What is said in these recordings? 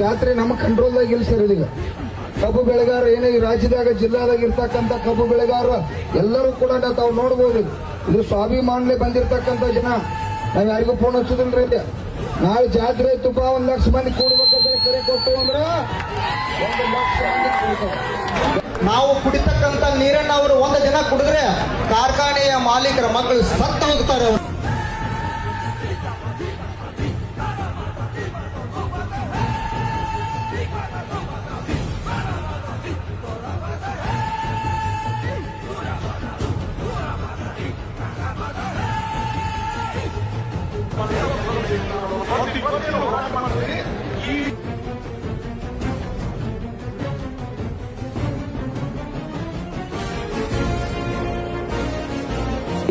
ಜಾತ್ರೆ ನಮ್ಮ ಕಂಟ್ರೋಲ್ದಾಗ ಇಲ್ಲ ಸರ್. ಇದೀಗ ಕಬ್ಬು ಬೆಳೆಗಾರ ಏನೇ ಈ ರಾಜ್ಯದಾಗ ಜಿಲ್ಲಾದಾಗ ಇರ್ತಕ್ಕಂಥ ಕಬ್ಬು ಬೆಳೆಗಾರ ಎಲ್ಲರೂ ಕೂಡ ತಾವು ನೋಡ್ಬೋದು. ಇದು ಸ್ವಾಭಿಮಾನಲೆ ಬಂದಿರತಕ್ಕಂಥ ಜನ. ನಾವ್ ಯಾರಿಗೂ ಫೋನ್ ಹಚ್ಚೋದಿಲ್ರಿ. ನಾಳೆ ಜಾತ್ರೆ ತುಪ್ಪ 1 ಲಕ್ಷ ಮಂದಿ ಕೂಡ್ಬೇಕಂತ ಕರೆ ಕೊಟ್ಟು ಅಂದ್ರ 1 ಲಕ್ಷ ಮಂದಿ ಕೂಡ್ತಾರೆ. ನಾವು ಕುಡಿತಕ್ಕಂತ ನೀರನ್ನ ಅವರು 1 ದಿನ ಕುಡಿದ್ರೆ ಕಾರ್ಖಾನೆಯ ಮಾಲೀಕರ ಮಕ್ಕಳು ಸತ್ತ ಹೋಗ್ತಾರೆ.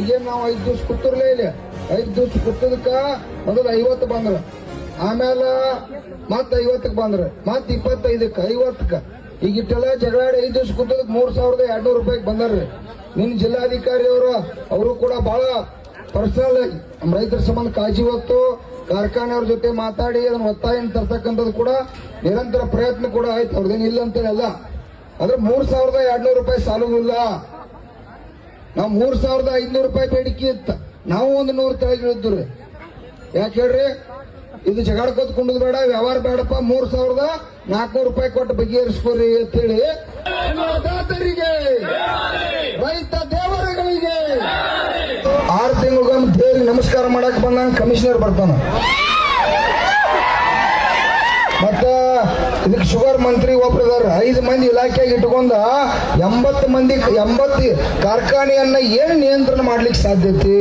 ಈಗ ನಾವು 5 ದಿವಸ ಕೂತಿರ್ಲೇ ಇಲ್ಲ. 5 ದಿವಸ ಕೂತದಕ್ಕ ಮೊದಲು 50 ಬಂದ್ರ, ಆಮೇಲೆ ಮತ್ 50ಕ್ಕೆ ಬಂದ್ರ, ಮತ್ 25ಕ್ಕೆ 50ಕ್ಕೆ. ಈಗ ಇಟ್ಟೆಲ್ಲ ಜಗಳಾಡಿ 5 ದಿವಸ ಕೂತದಕ್ಕೆ 3200 ರೂಪಾಯಿಗೆ ಬಂದಾರ್ರಿ. ನಿನ್ನ ಜಿಲ್ಲಾಧಿಕಾರಿ ಅವರು ಕೂಡ ಬಹಳ ಪರ್ಸನಲ್ ಆಗಿ ನಮ್ಮ ರೈತರ ಸಂಬಂಧ ಕಾಳಜಿ ಹೊತ್ತು ಕಾರ್ಖಾನೆಯವ್ರ ಜೊತೆ ಮಾತಾಡಿ ಅದನ್ನ ಒತ್ತಾಯ ತರ್ತಕ್ಕಂಥದ್ದು ಕೂಡ ನಿರಂತರ ಪ್ರಯತ್ನ ಕೂಡ ಆಯ್ತು. ಅವ್ರದೇನು ಇಲ್ಲ ಅಂತೇಳಲ್ಲ. ಆದ್ರೆ 3200 ರೂಪಾಯಿ ಸಾಲುದಿಲ್ಲ. ನಾವು 3500 ರೂಪಾಯಿ ಬೇಡಿಕೆ ಇತ್ತ. ನಾವು 100 ತೆಳಗಿಳಿದ್ರಿ. ಯಾಕೆ ಹೇಳ್ರಿ? ಇದು ಜಗಾಡ್ಕೋತ್ ಕುಂಡದ್ ಬೇಡ, ವ್ಯವಹಾರ ಬೇಡಪ್ಪ, 3400 ರೂಪಾಯಿ ಕೊಟ್ಟು ಬಗೆಹರಿಸ್ಕೋರಿ ಅಂತೇಳಿ ಅನ್ನದಾತರಿಗೆ, ರೈತ ದೇವರುಗಳಿಗೆ 6 ತಿಂಗಳಿಗೊಮ್ಮೆ ದೇವರಿಗೆ ನಮಸ್ಕಾರ ಮಾಡಕ್ ಬಂದಂಗ ಕಮಿಷನರ್ ಬರ್ತಾನ. ಮತ್ತ ಇದಕ್ಕೆ ಶುಗರ್ ಮಂತ್ರಿ ಒಬ್ಬರಿದಾರ. 5 ಮಂದಿ ಇಲಾಖೆಗೆ ಇಟ್ಕೊಂಡ 80 ಕಾರ್ಖಾನೆಯನ್ನ ಏನು ನಿಯಂತ್ರಣ ಮಾಡ್ಲಿಕ್ಕೆ ಸಾಧ್ಯತೆ?